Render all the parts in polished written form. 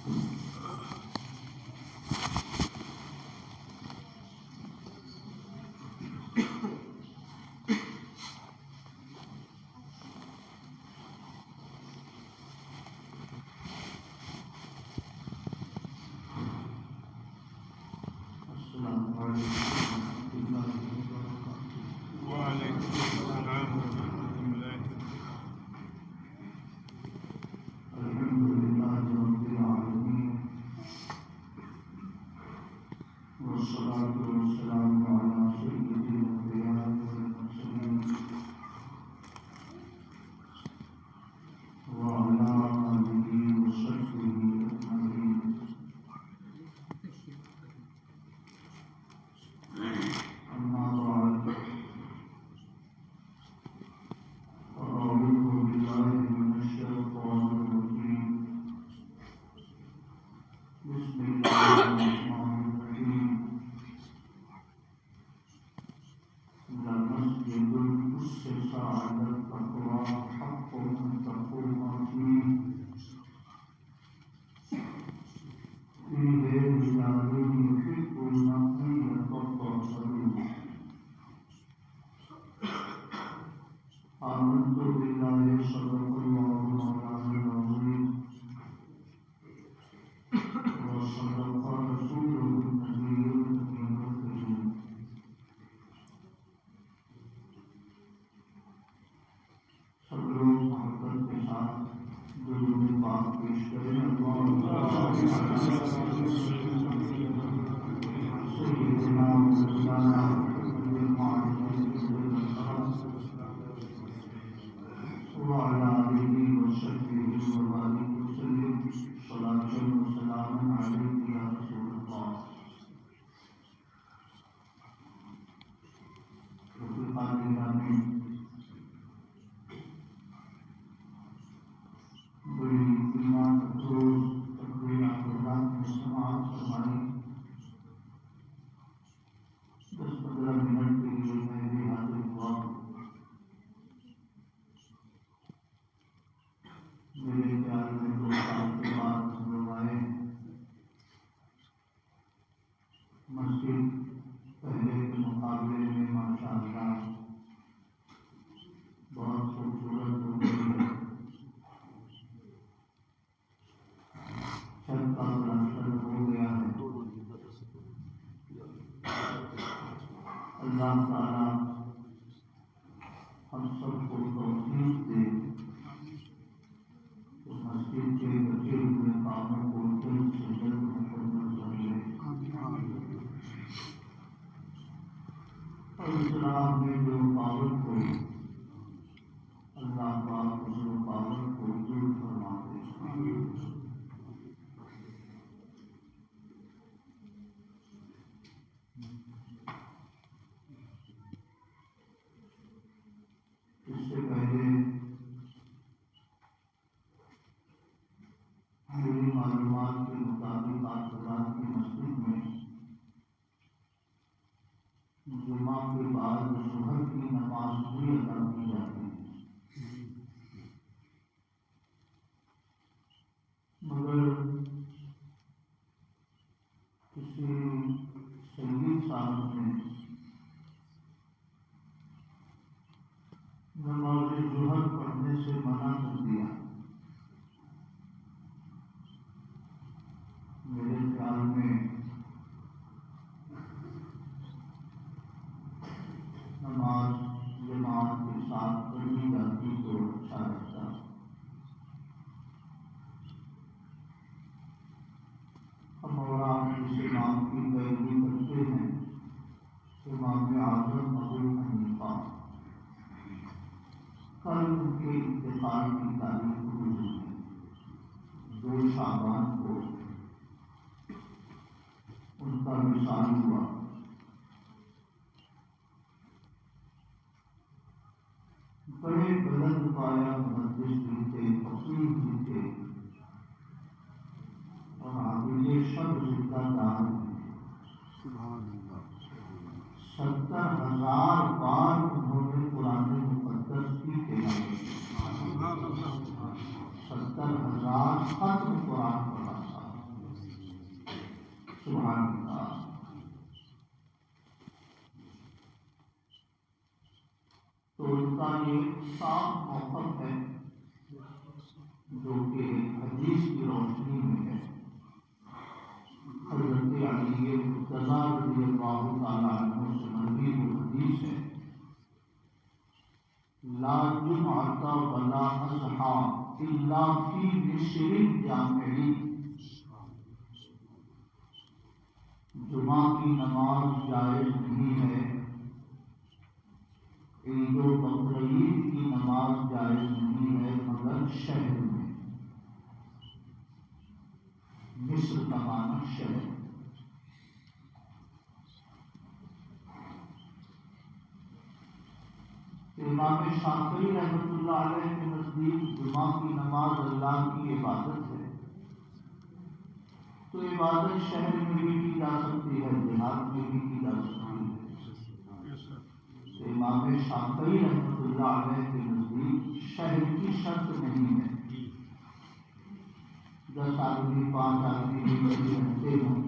70,000 ختم قرآن پڑھا تھا. سبحان اللہ۔ تو ان کا یہ صاف موقف ہے جو کہ حدیث کی روشنی میں ہے۔ حضرت علی مرتضیٰ رضی اللہ تعالیٰ عنہ سے مروی وہ حدیث ہے، لا جمعۃ ولا اضحیٰ الا فی مصر جامع، جمعہ کی نماز جائز نہیں ہے، عید و بقرعید کی نماز جائز نہیں ہے مگر شہر میں۔ مصر کا معنی شہر۔ امام شافعی رحمۃ اللہ علیہ کے نزدیک جمعہ کی نماز اللہ کی عبادت ہے، تو عبادت شہر میں بھی کی جا سکتی ہے، دیہات میں بھی کی جا سکتی ہے۔ تو امام شافعی رحمۃ اللہ علیہ کے نزدیک شہر کی شرط نہیں ہے، 10 آدمی 5 آدمی بھی رہتے ہوں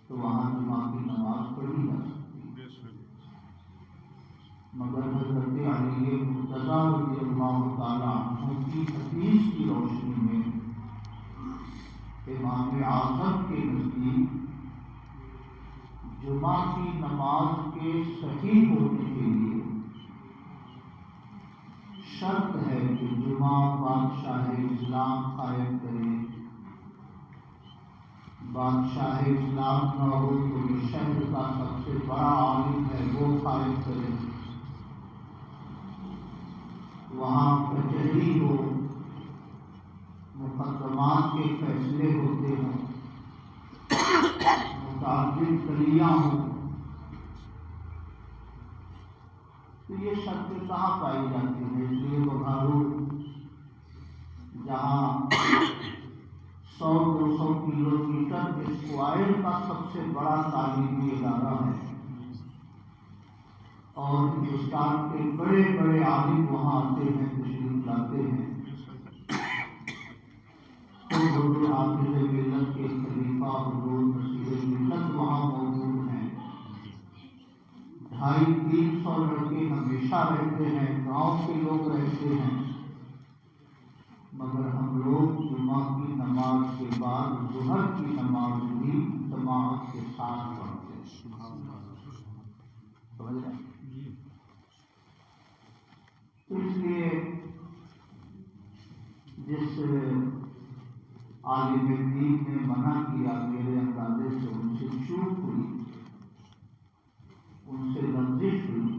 تو وہاں جمعہ کی نماز پڑھی جا سکتی ہے۔ مگر حضرت علی مرتضیٰ رضی اللہ تعالیٰ عنہ کی حدیث کی روشنی میں امام اعظم کے نزدیک جمعہ کی نماز کے صحیح ہونے کے لیے شرط ہے کہ جمعہ بادشاہ اسلام قائم کرے، بادشاہ اسلام نہ ہو تو یہ شہر کا سب سے بڑا عالم ہے وہ قائم کرے، وہاں کچہری ہو، مقدمات کے فیصلے ہوتے ہوں، متعدد کلیاں ہوں، تو یہ شرط کہاں پائی جاتی ہے؟ اس لیے بغارو جہاں 100-200 کلومیٹر اسکوائر کا سب سے بڑا تعلیمی ادارہ ہے اور ہندوستان کے بڑے بڑے عالم وہاں آتے ہیں، تشریف لاتے ہیں، حضور حافظ ملت کے خلیفہ حضور مسیح ملت وہاں موجود ہیں، 250-300 لڑکے ہمیشہ رہتے ہیں، گاؤں کے لوگ رہتے ہیں، مگر ہم لوگ جمعہ کی نماز کے بعد ظہر کی نماز بھی جماعت کے ساتھ پڑھتے ہیں۔ سمجھ رہے ہیں؟ تو اس لیے جس عالم دین نے منع کیا، میرے اندازے سے ان سے چوک ہوئی، ان سے لغزش ہوئی۔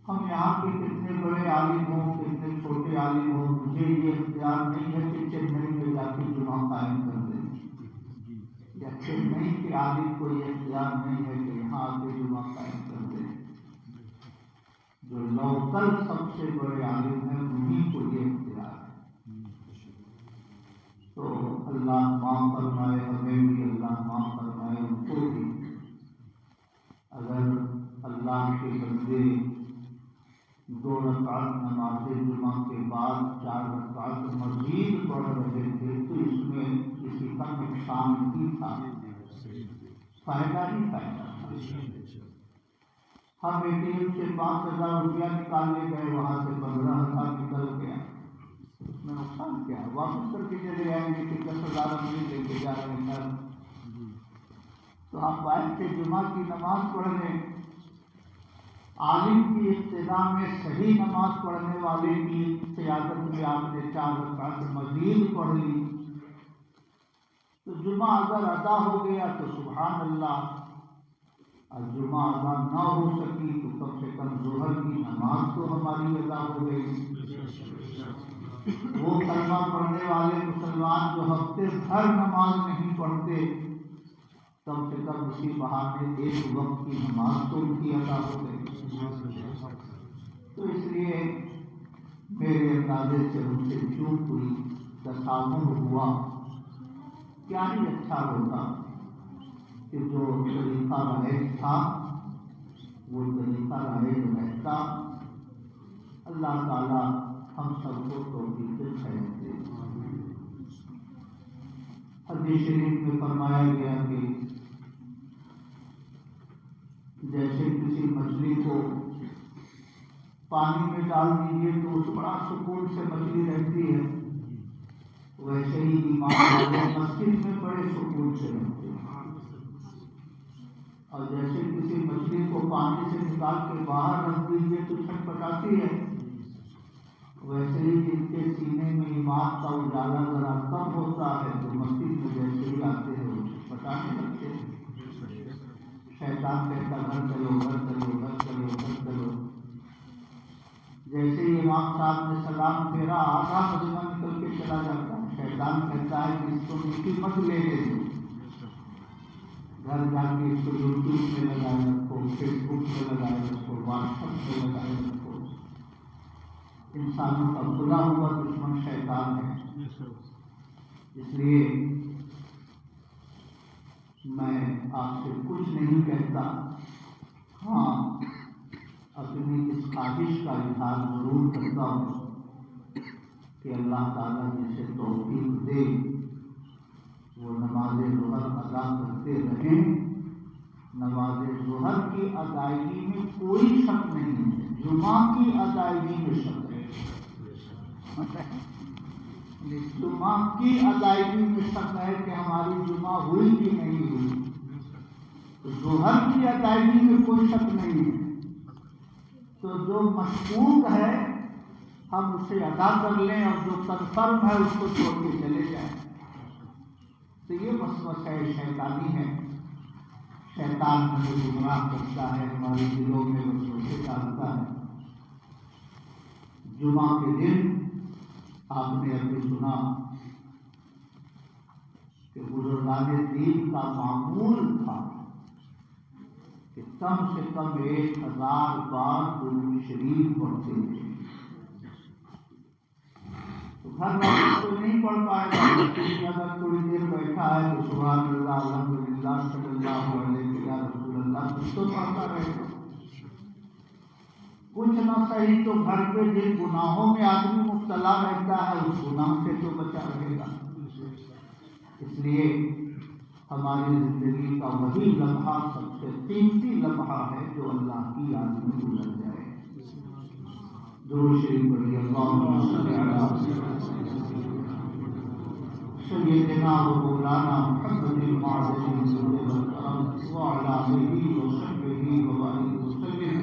ہم یہاں کے کتنے بڑے عالم ہوں، کتنے چھوٹے عالم ہوں، مجھے یہ اختیار نہیں ہے کہ چنئی میں جا کے جمعہ قائم کر دیں، یا چنئی کے عالم کو یہ اختیار نہیں ہے کہ یہاں آ کے جمعہ قائم کر دیں۔ جو لوکل سب سے بڑے عالم ہیں انہیں کو یہ اختیار ہے۔ تو اللہ معاف فرمائے، ہمیں بھی اللہ معاف فرمائے، ان کو بھی۔ اگر اللہ کے بندے 2 رکعت نماز جمعہ کے بعد 4 رکعت مزید پڑھ رہے تھے تو اس میں کسی کا نقصان نہیں تھا، فائدہ ہی فائدہ تھا۔ ہم ATM سے 5,000 روپیہ نکالنے گئے، وہاں سے 15,000 نکل گیا، اس میں نقصان کیا ہے؟ واپس کر کے چلے آئیں گے کہ 10,000 ہم نہیں لے کے جا رہے ہیں۔ تو آپ باہر سے جمعہ کی نماز پڑھ لیں، عالم کی اقتداء میں صحیح نماز پڑھنے والے کی قیادت میں آپ نے 4 رکعت مزید پڑھ لی، تو جمعہ اگر ادا ہو گیا تو سبحان اللہ، اور جمعہ ادا نہ ہو سکی تو کم سے کم ظہر کی نماز تو ہماری ادا ہو گئی۔ وہ کلمہ پڑھنے والے مسلمان جو ہفتے بھر نماز نہیں پڑھتے، کم سے کم اسی بہانے ایک وقت کی نماز تو ان کی ادا ہو گئی۔ تو اس لیے میرے اندازے سے ان سے چوک ہوئی، تصادم ہوا۔ کیا ہی اچھا ہوتا کہ جو طریقہ رائج تھا وہ طریقہ رائج رہتا۔ اللہ تعالیٰ ہم سب کو توفیق خیر دے۔ حدیث شریف میں فرمایا گیا کہ جیسے کسی مچھلی کو پانی میں ڈال دیجیے تو اس بڑا سکون سے مچھلی رہتی ہے، ویسے ہی ایمان والے مسجد میں بڑے سکون سے رہتے ہیں، اور جیسے کسی مچھلی کو پانی سے نکال کے باہر رکھ دیجیے تو چھٹپٹاتی ہے، ویسے ہی جن کے سینے میں ایمان کا اجالا ذرا کم ہوتا ہے تو مسجد میں جیسے ہی آتے ہیں وہ چھٹپٹانے لگتے ہیں۔ شیطان کہتا گھر چلو گھر چلو گھر چلو گھر چلو، جیسے ہی امام صاحب نے سلام پھیرا آدھا مجمع نکل کے چلا جاتا ہے، شیطان کہتا ہے کہ اس کو میٹھی مت لے دو، گھر جا کے اس کو یوٹیوب میں لگائے رکھو، فیس بک میں لگائے رکھو، واٹس ایپ میں لگائے رکھو۔ انسانوں کا بھلا ہوا دشمن شیطان ہے، اس لیے میں آپ سے کچھ نہیں کہتا، ہاں اپنی اس خواہش کا اظہار ضرور کرتا ہوں کہ اللہ تعالیٰ جسے توفیق دے وہ نماز ظہر ادا کرتے رہیں۔ نماز ظہر کی ادائیگی میں کوئی شک نہیں ہے، جمعہ کی ادائیگی میں شک ہے، جمعہ کی ادائیگی میں شک ہے کہ ہماری جمعہ ہوئی کہ نہیں ہوئی، ظہر کی ادائیگی میں کوئی شک نہیں ہے، تو جو مشکوک ہے ہم اسے ادا کر لیں اور جو کنفرم ہے اس کو چھوڑ کے چلے جائیں۔ تو یہ وسوسہ شیطانی ہے، شیطان ہمیں گمراہ کرتا ہے، ہمارے دلوں میں وسوسے ڈالتا ہے۔ جمعہ کے دن آپ نے ابھی سنا کہ بزرگان دین کا معمول تھا کہ کم سے کم 1000 بار درود شریف پڑھتے تھے۔ تو گھر والوں تو نہیں پڑھ پائے گا، لیکن اگر تھوڑی دیر بیٹھا ہے تو سبحان اللہ الحمدللہ صلی اللہ علیہ یا رسول اللہ کچھ تو پڑھتا رہے گا۔ کچھ نہ صحیح تو گھر پہ جن گناہوں میں آدمی مبتلا رہتا ہے اس گناہ سے تو بچا رہے گا۔ اس لیے ہماری زندگی کا وہی لمحہ سب سے قیمتی لمحہ ہے جو اللہ کی یاد میں گزر جائے۔ درود شریف پڑھیے، اللہم صلی علی سیدنا و مولانا محمد المعظم وعلی آلہ وصحبہ وبارک وسلم،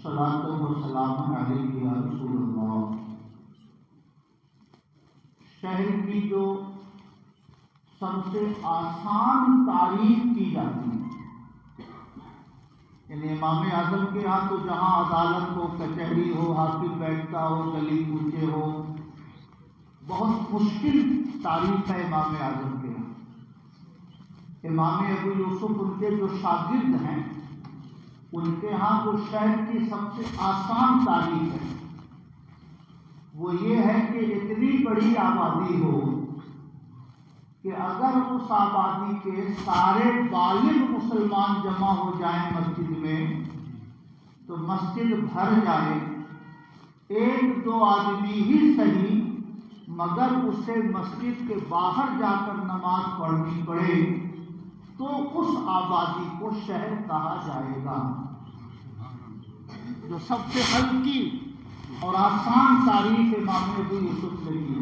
صلاۃ و سلام علیہ یا رسول اللہ۔ شہر کی جو سب سے آسان تعریف کی جاتی ہے، یعنی امام اعظم کے ہاں تو جہاں عدالت ہو، کچہری ہو، حاکم بیٹھتا ہو، گلی کوچے ہو، بہت مشکل تعریف ہے امام اعظم کے ہاں۔ امام ابو یوسف ان کے جو شاگرد ہیں ان کے ہاں جو شہر کی سب سے آسان تعریف ہے وہ یہ ہے کہ اتنی بڑی آبادی ہو کہ اگر اس آبادی کے سارے بالغ مسلمان جمع ہو جائیں مسجد میں تو مسجد بھر جائے، ایک دو آدمی ہی صحیح مگر اسے مسجد کے باہر جا کر نماز پڑھنی پڑے تو اس آبادی کو شہر کہا جائے گا۔ جو سب سے ہلکی اور آسان تعریف امام ابو یوسف نے کی،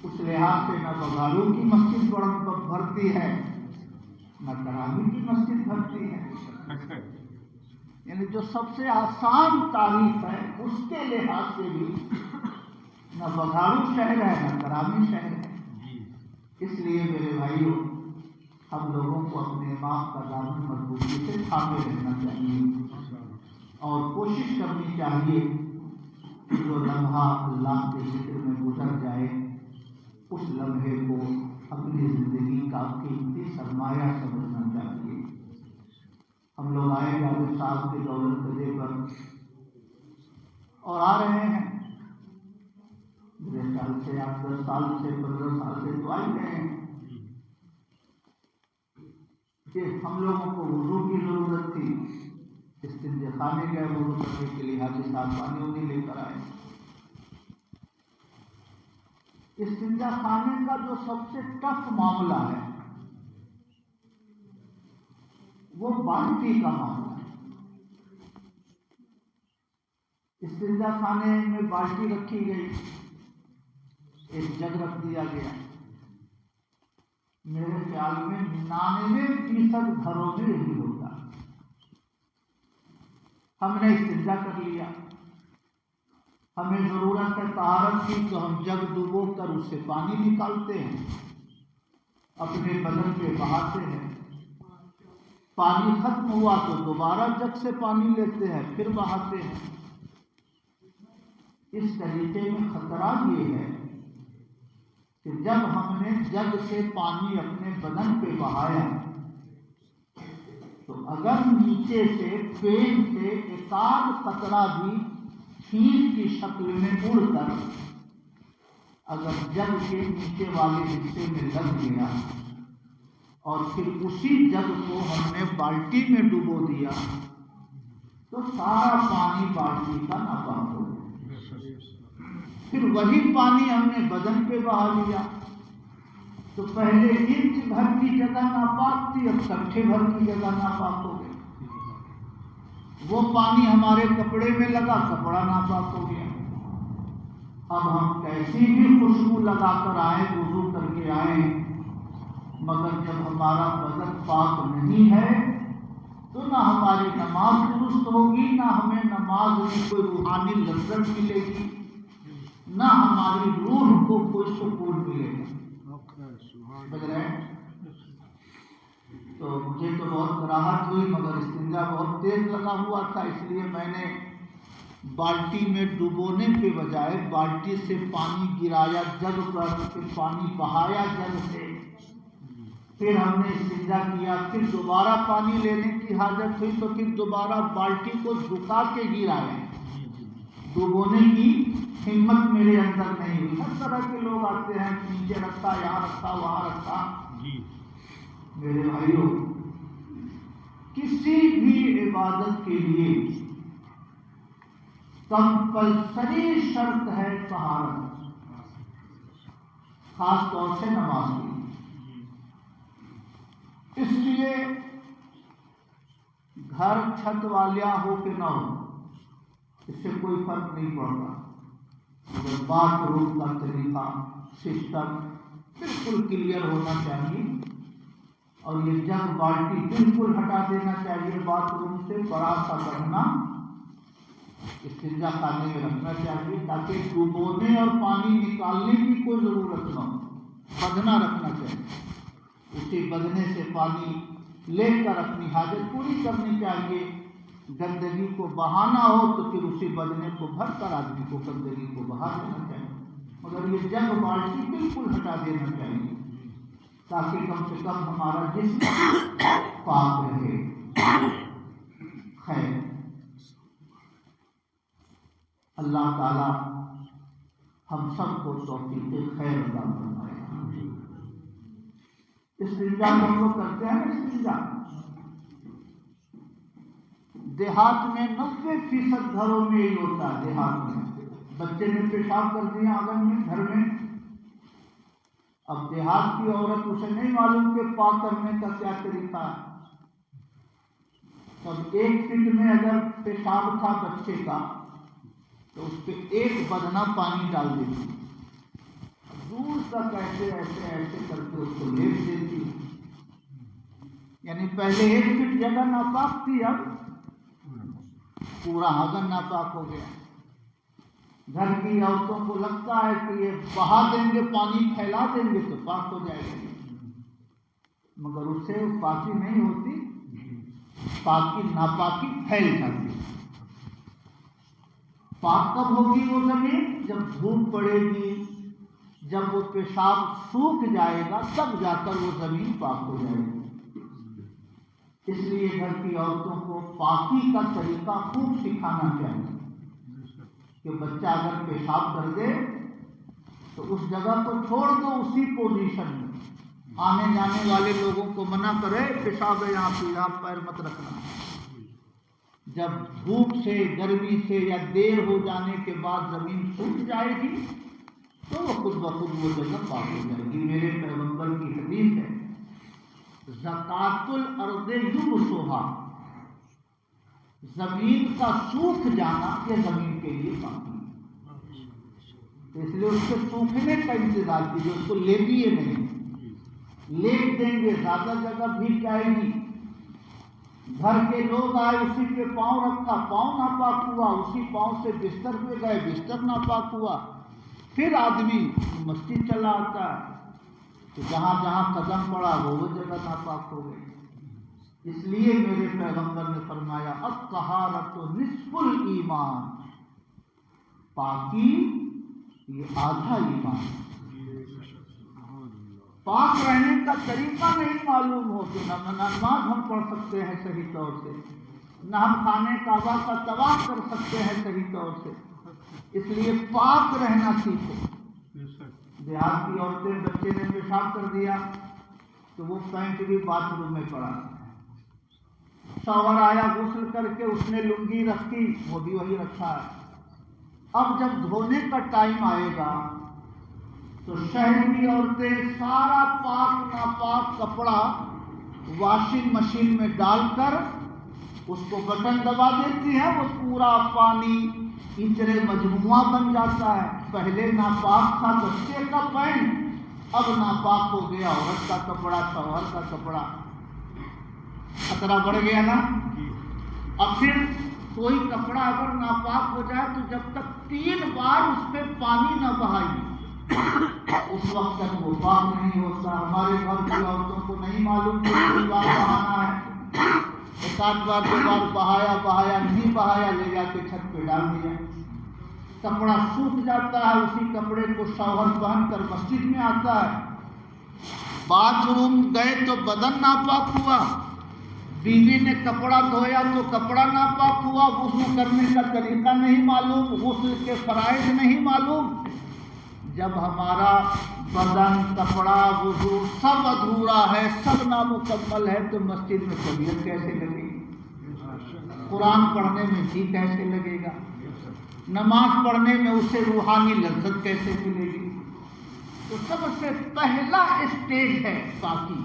اس لحاظ سے نہ بغارو کی مسجد بھرتی ہے نہ کرامی کی مسجد بھرتی ہے، یعنی جو سب سے آسان تعریف ہے اس کے لحاظ سے بھی نہ بغارو شہر ہے نہ کرامی شہر ہے۔ اس لیے میرے بھائیوں ہم لوگوں کو اپنے امام کا دامن مضبوطی سے تھامے رہنا چاہیے اور کوشش کرنی چاہیے کہ جو لمحہ اللہ کے ذکر میں گزر جائے اس لمحے کو اپنی زندگی کا قیمتی سرمایہ سمجھنا چاہیے۔ ہم لوگ آئے والد صاحب کے دولت قدے پر اور آ رہے ہیں، میرے خیال سے 10 سال سے 15 سال سے تو آئی گئے ہیں کہ ہم لوگوں کو وضو کی ضرورت تھی، استنجا خانے گئے وضو کرنے کے لیے، حاجی صاحب پانی نہیں لے کر آئے، استنجا خانے کا جو سب سے ٹف معاملہ ہے وہ بالٹی کا معاملہ ہے۔ استنجا خانے میں بالٹی رکھی گئی، ایک جگ رکھ دیا گیا۔ میرے خیال میں 99% گھروں میں یہی ہوتا ہے۔ ہم نے استنجا کر لیا، ہمیں ضرورت ہے طہارت کی تو ہم جگ ڈبو کر اس سے پانی نکالتے ہیں، اپنے بدن پہ بہاتے ہیں۔ پانی ختم ہوا تو دوبارہ جگ سے پانی لیتے ہیں، پھر بہاتے ہیں۔ اس طریقے میں خطرہ یہ ہے کہ جب ہم نے جگ سے پانی اپنے بدن پہ بہایا تو اگر نیچے سے پین سے ایک آدھ قطرہ بھی چھینٹ کی شکل میں اڑ کر اگر جگ کے نیچے والے حصے میں لگ گیا اور پھر اسی جگ کو ہم نے بالٹی میں ڈبو دیا تو سارا پانی بالٹی کا ناپاک ہو گیا۔ پھر وہی پانی ہم نے بدن پہ بہا لیا تو پہلے انچ بھر کی جگہ ناپاک تھی، اب کٹھے بھر کی جگہ ناپاک ہو گئی۔ وہ پانی ہمارے کپڑے میں لگا، کپڑا ناپاک ہو گیا۔ اب ہم کیسی بھی خوشبو لگا کر آئیں، وضو کر کے آئیں، مگر جب ہمارا بدن پاک نہیں ہے تو نہ ہماری نماز درست ہوگی، نہ ہمیں نماز میں کوئی روحانی لذت ملے گی، نہ ہماری روح کو کوئی سکون ملے گا۔ تو مجھے تو بہت راحت ہوئی، مگر استنجا بہت تیز لگا ہوا تھا، اس لیے میں نے بالٹی میں ڈبونے کے بجائے بالٹی سے پانی گرایا جگ پر، پھر پانی بہایا جگ سے، پھر ہم نے استنجا کیا، پھر دوبارہ پانی لینے کی حاجت ہوئی تو پھر دوبارہ بالٹی کو جھکا کے گرایا۔ ڈبونے کی ہمت میرے اندر نہیں ہوئی۔ ہر طرح کے لوگ آتے ہیں، نیچے رکھا، یہاں رکھا، وہاں رکھا۔ میرے بھائیوں، کسی بھی عبادت کے لیے کمپلسری شرط ہے طہارت، خاص طور سے نماز کی۔ اس لیے گھر چھت والا ہو کہ نہ ہو، اس سے کوئی فرق نہیں پڑتا، مگر باتھ روم کا طریقہ سسٹم بالکل کلیئر ہونا چاہیے، اور یہ جگ بالٹی بالکل ہٹا دینا چاہیے باتھ روم سے، بڑا سا بڑھنا استنجا خانے میں رکھنا چاہیے تاکہ ڈبونے اور پانی نکالنے کی کوئی ضرورت نہ ہو، بدنا رکھنا چاہیے۔ اسی بدنے سے پانی لے کر اپنی حاجت پوری کرنی چاہیے۔ گندگی کو بہانا ہو تو پھر اسی بدنے کو بھر کر آدمی کو گندگی کو بہا دینا چاہیے، مگر یہ جگ بالٹی بالکل ہٹا دینا چاہیے تاکہ کم سے کم ہمارا جسم پاک رہے۔ خیر، اللہ تعالی ہم سب کو توفیق خیر عطا فرمائے۔ استنجا ہم لوگ کرتے ہیں، استنجا دیہات میں 90% گھروں میں ہی ہوتا ہے۔ دیہات میں بچے نے پیشاب کر دیا آنگن میں، گھر میں، اب دیہات کی عورت اسے نہیں معلوم کہ پاک کرنے کا کیا طریقہ ہے، تب 1 فٹ میں اگر پیشاب تھا بچے کا تو اس پہ 1 بدنا پانی ڈال دیتی، دور تک ایسے ایسے ایسے کر کے اس کو لیپ دیتی، یعنی پہلے 1 فٹ جگہ ناپاک تھی، اب پورا آنگن ناپاک ہو گیا۔ گھر کی عورتوں کو لگتا ہے کہ یہ بہا دیں گے، پانی پھیلا دیں گے تو پاک ہو جائے گا، مگر اس سے پاکی نہیں ہوتی، پاکی ناپاکی پھیل جاتی۔ پاک کب ہوگی وہ زمین؟ جب دھوپ پڑے گی، جب وہ پیشاب سوکھ جائے گا، تب جا کر وہ زمین پاک ہو جائے گی۔ اس لیے گھر کی عورتوں کو پاکی کا طریقہ خوب سکھانا چاہیے کہ بچہ اگر پیشاب کر دے تو اس جگہ کو چھوڑ دو، اسی پوزیشن میں۔ آنے جانے والے لوگوں کو منع کرے، پیشاب ہے یہاں پہ، یہاں پیر مت رکھنا۔ جب دھوپ سے، گرمی سے یا دیر ہو جانے کے بعد زمین سوکھ جائے گی تو وہ خود بخود وہ جگہ پاک ہو جائے گی۔ میرے پیغمبر کی حدیث ہے، زکوٰۃ الارض یبسھا، زمین کا سوکھ جانا یہ زمین کے لیے پاکی ہے، اس لیے اس کے سوکھنے کا انتظار کیجیے، اس کو لیٹیے نہیں، لیٹ دیں گے زیادہ جگہ بھیگ جائے گی۔ گھر کے لوگ آئے، اسی پہ پاؤں رکھا، پاؤں ناپاک ہوا، اسی پاؤں سے بستر پہ گئے، بستر ناپاک ہوا، پھر آدمی مسجد چلا آتا ہے تو جہاں جہاں قدم پڑا وہ جگہ ناپاک ہو گئی۔ اس لیے میرے پیغمبر نے فرمایا الطہارۃ نصف الایمان، پاکی یہ آدھا ایمان ہے۔ پاک رہنے کا طریقہ نہیں معلوم ہو تو نہ نماز ہم پڑھ سکتے ہیں صحیح طور سے، نہ ہم خانہ کعبہ کا طواف کر سکتے ہیں صحیح طور سے۔ اس لیے پاک رہنا سیکھو۔ دیہات کی عورتیں، بچے نے پیشاب کر دیا تو وہ پینٹ بھی باتھ روم میں پڑا، شوہر آیا غسل کر کے اس نے لنگی رکھی، وہ بھی وہی رکھا ہے۔ اب جب دھونے کا ٹائم آئے گا تو شہر کی عورتیں سارا پاک ناپاک کپڑا واشنگ مشین میں ڈال کر اس کو بٹن دبا دیتی ہے، وہ پورا پانی کچرے مجموعہ بن جاتا ہے۔ پہلے ناپاک تھا بچے کا پینٹ، اب ناپاک ہو گیا عورت کا کپڑا، شوہر کا کپڑا، خطرہ بڑھ گیا نا۔ اب پھر کوئی کپڑا اگر ناپاک ہو جائے تو جب تک 3 بار اس پہ پانی نہ بہائیے اس وقت تک وہ پاک نہیں ہوتا۔ ہمارے گھر کی عورتوں کو نہیں معلوم کہ 3 بار بہانا ہے، 1 بار 2 بار بہایا نہیں بہایا، لے جا کے چھت پہ ڈال دیا، کپڑا سوکھ جاتا ہے، اسی کپڑے کو شوہر پہن کر مسجد میں آتا ہے، باتھ روم گئے تو بدن ناپاک ہوا، بیوی نے کپڑا دھویا تو کپڑا ناپاک ہوا، غسل کرنے کا طریقہ نہیں معلوم، غسل کے فرائض نہیں معلوم۔ جب ہمارا بدن، کپڑا، وضو سب ادھورا ہے، سب نامکمل ہے تو مسجد میں طبیعت کیسے لگے گی؟ قرآن پڑھنے میں جی کیسے لگے گا؟ نماز پڑھنے میں اسے روحانی لذت کیسے ملے گی؟ تو سب سے پہلا اسٹیج ہے پاکی،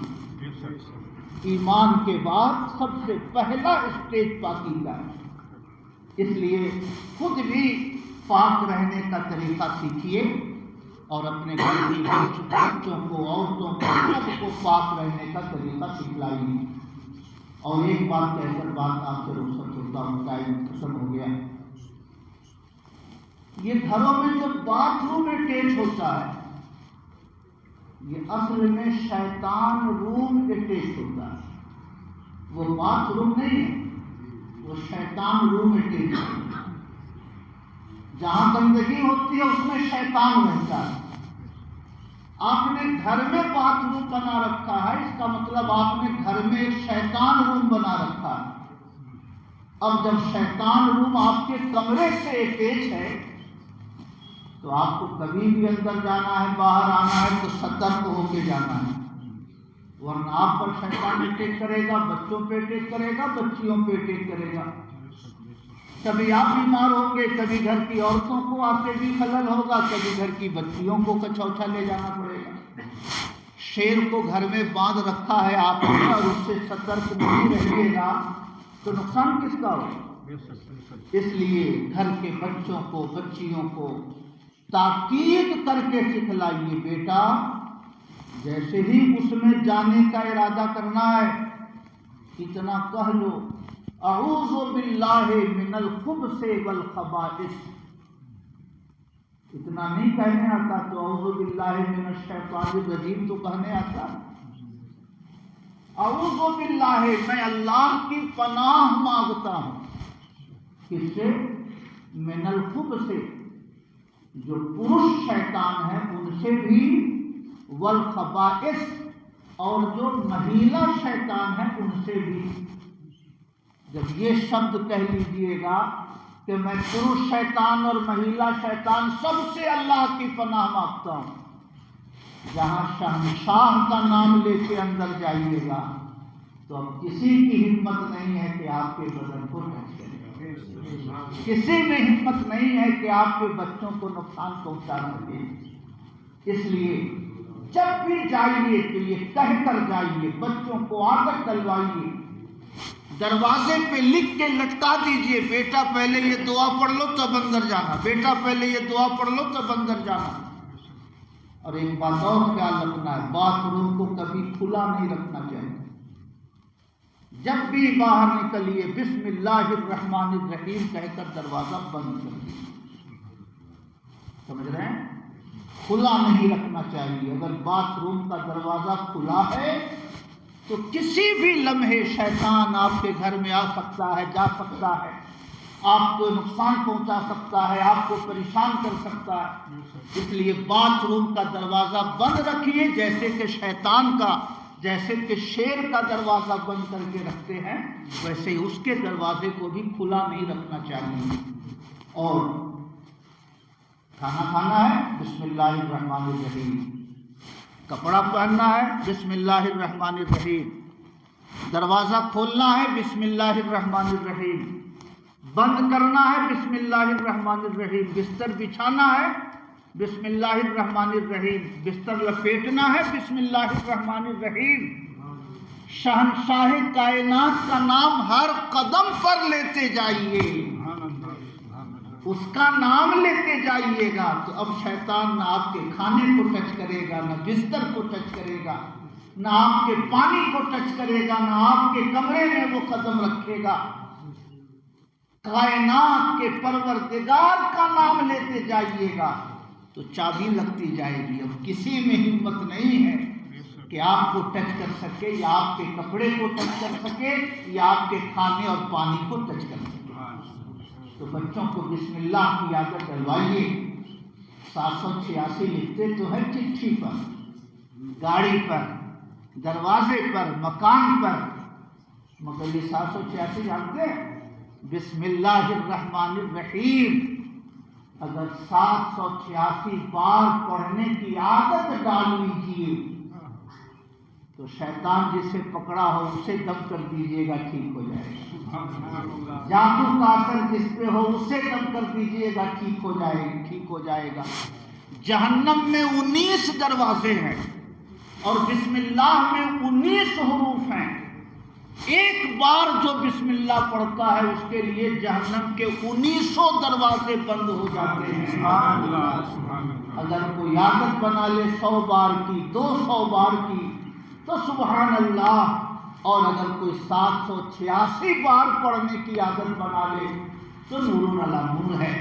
ایمان کے بعد سب سے پہلا اسٹیج پاکی کا ہے۔ اس لیے خود بھی پاک رہنے کا طریقہ سیکھیے اور اپنے گھر کی بچوں کو، عورتوں کو، سب کو پاک رہنے کا طریقہ سکھلائیے۔ اور ایک بات کہہ کر بات آپ سے رخصت ہوتا ہوں، ٹائم ختم ہو گیا۔ یہ گھروں میں جو باتھ روم اٹیچ ہوتا ہے یہ اصل میں شیطان روم اٹیچ ہوتا ہے، وہ باتھ روم نہیں ہے، وہ شیطان روم اٹیچ ہے۔ جہاں گندگی ہوتی ہے اس میں شیطان رہتا ہے۔ آپ نے گھر میں باتھ روم بنا رکھا ہے، اس کا مطلب آپ نے گھر میں ایک شیطان روم بنا رکھا ہے۔ اب جب شیطان روم آپ کے کمرے سے اٹیچ ہے تو آپ کو کبھی بھی اندر جانا ہے، باہر آنا ہے تو سترک ہو کے جانا ہے، ورنہ آپ پر شیطان اٹیک کرے گا، بچوں پہ اٹیک کرے گا، بچیوں پہ اٹیک کرے گا۔ کبھی آپ بیمار ہوں گے، کبھی گھر کی عورتوں کو آتے بھی خلل ہوگا، کبھی گھر کی بچیوں کو کچوچا لے جانا پڑے گا۔ شیر کو گھر میں باندھ رکھا ہے آپ نے اور اس سے سترک نہیں رہیے گا تو نقصان کس کا ہوگا؟ اس لیے گھر کے بچوں کو، بچیوں کو تاکید کر کے سکھلائیے، بیٹا جیسے ہی اس میں جانے کا ارادہ کرنا ہے اتنا کہہ لو اعوذ باللہ من الخبث والخبائث۔ اتنا نہیں کہنے آتا تو اعوذ باللہ من الشیطان الرجیم تو کہنے آتا۔ اعوذ باللہ، میں اللہ کی پناہ مانگتا ہوں، کس سے؟ من الخبث، جو پروش شیطان ہے ان سے بھی، والخبائث، اور جو مہیلا شیطان ہے ان سے بھی۔ جب یہ شبد کہہ لیجئے گا کہ میں پروش شیطان اور مہیلا شیطان سب سے اللہ کی پناہ مانگتا ہوں، جہاں شہنشاہ کا نام لے کے اندر جائیے گا تو اب کسی کی ہمت نہیں ہے کہ آپ کے بدن کو ٹچ کرے، کسی میں ہمت نہیں ہے کہ آپ کے بچوں کو نقصان پہنچا سکے۔ اس لیے جب بھی جائیے تو یہ کہہ کر جائیے، بچوں کو عادت ڈلوائیے، دروازے پہ لکھ کے لٹکا دیجئے، بیٹا پہلے یہ دعا پڑھ لو تب اندر جانا، بیٹا پہلے یہ دعا پڑھ لو تب اندر جانا۔ اور ایک بات اور خیال رکھنا ہے، باتھ روم کو کبھی کھلا نہیں رکھنا چاہیے۔ جب بھی باہر نکلیے بسم اللہ الرحمن الرحیم کہہ کر دروازہ بند کر دیجیے، سمجھ رہے ہیں؟ کھلا نہیں رکھنا چاہیے۔ اگر باتھ روم کا دروازہ کھلا ہے تو کسی بھی لمحے شیطان آپ کے گھر میں آ سکتا ہے، جا سکتا ہے، آپ کو نقصان پہنچا سکتا ہے، آپ کو پریشان کر سکتا ہے۔ اس لیے باتھ روم کا دروازہ بند رکھیے، جیسے کہ شیطان کا، جیسے کہ شیر کا دروازہ بند کر کے رکھتے ہیں، ویسے ہی اس کے دروازے کو بھی کھلا نہیں رکھنا چاہیے۔ اور کھانا کھانا ہے بسم اللہ الرحمن الرحیم، کپڑا پہننا ہے بسم اللہ الرحمن الرحیم، دروازہ کھولنا ہے بسم اللہ الرحمن الرحیم، بند کرنا ہے بسم اللہ الرحمن الرحیم، بستر بچھانا ہے بسم اللہ الرحمن الرحیم، بستر لپیٹنا ہے بسم اللہ الرحمن الرحیم۔ شہنشاہ کائنات کا نام ہر قدم پر لیتے جائیے، اس کا نام لیتے جائیے گا تو اب شیطان نہ آپ کے کھانے کو ٹچ کرے گا، نہ بستر کو ٹچ کرے گا، نہ آپ کے پانی کو ٹچ کرے گا، نہ آپ کے کمرے میں وہ قدم رکھے گا۔ کائنات کے پروردگار کا نام لیتے جائیے گا تو چابی لگتی جائے گی۔ اب کسی میں ہمت نہیں ہے کہ آپ کو ٹچ کر سکے، یا آپ کے کپڑے کو ٹچ کر سکے، یا آپ کے کھانے اور پانی کو ٹچ کر سکے۔ تو بچوں کو بسم اللہ کی عادت ڈلوائیے۔ 786 لکھتے تو ہے چٹھی پر، گاڑی پر، دروازے پر، مکان پر، مگر یہ 786 جانتے ہیں؟ بسم اللہ الرحمن الرحیم اگر 786 بار پڑھنے کی عادت ڈال لیجیے تو شیطان جسے پکڑا ہو اسے دم کر دیجیے گا، ٹھیک ہو جائے گا۔ جادو کا اثر جس پہ ہو اسے دم کر دیجیے گا، ٹھیک ہو جائے گا۔ جہنم میں 19 دروازے ہیں اور بسم اللہ میں 19 حروف ہیں۔ ایک بار جو بسم اللہ پڑھتا ہے اس کے لیے جہنم کے 19 دروازے بند ہو جاتے ہیں۔ اگر کوئی عادت بنا لے 100 بار کی، 200 بار کی تو سبحان اللہ، اور اگر کوئی 786 بار پڑھنے کی عادت بنا لے تو نور علی نور ہے۔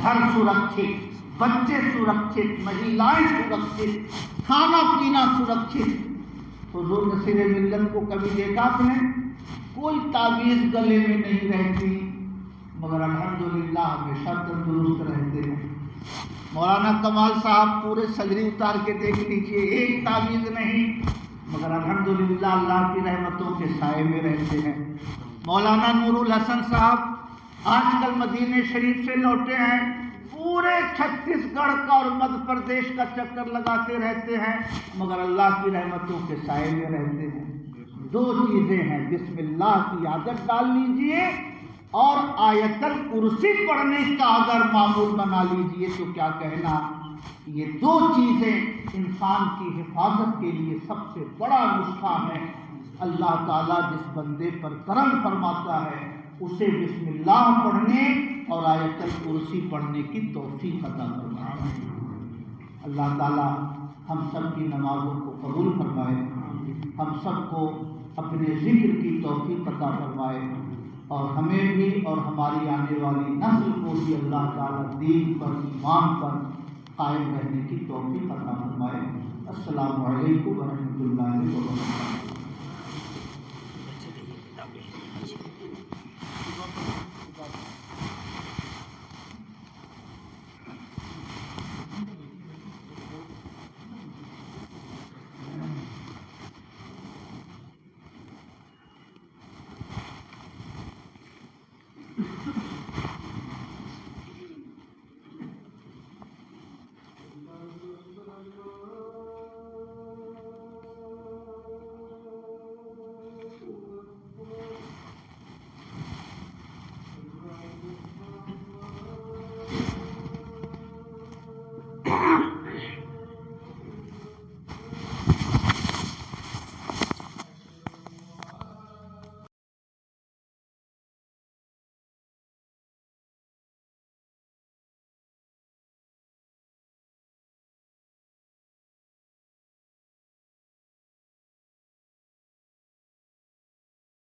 گھر سرکشت، بچے سرکشت، مہیلائیں سرکشت، کھانا پینا سرکشت۔ حضور نصیر ملت کو کبھی دیکھا آپ نے؟ کوئی تعویذ گلے میں نہیں رہتی، مگر الحمدللہ ہمیشہ تندرست رہتے ہیں۔ مولانا کمال صاحب پورے سجری اتار کے دیکھ لیجئے، ایک تعویذ نہیں، مگر الحمدللہ اللہ کی رحمتوں کے سائے میں رہتے ہیں۔ مولانا نور الحسن صاحب آج کل مدینہ شریف سے لوٹے ہیں، پورے چھتیس گڑھ کا اور مدھیہ پردیش کا چکر لگاتے رہتے ہیں، مگر اللہ کی رحمتوں کے سائے میں رہتے ہیں۔ دو چیزیں ہیں، بسم اللہ کی عادت ڈال لیجئے اور آیت الکرسی پڑھنے کا اگر معمول بنا لیجئے تو کیا کہنا۔ یہ دو چیزیں انسان کی حفاظت کے لیے سب سے بڑا نسخہ ہے۔ اللہ تعالیٰ جس بندے پر کرم فرماتا ہے اسے بسم اللہ پڑھنے اور آیت الکرسی پڑھنے کی توفیق عطا فرماتا ہے۔ اللہ تعالیٰ ہم سب کی نمازوں کو قبول فرمائے، ہم سب کو اپنے ذکر کی توفیق عطا فرمائے، اور ہمیں بھی اور ہماری آنے والی نسل کو بھی اللہ تعالیٰ دین پر، ایمان پر قائم رہنے کی توفیق عطا فرمائے۔ السلام علیکم ورحمۃ اللہ وبرکاتہ۔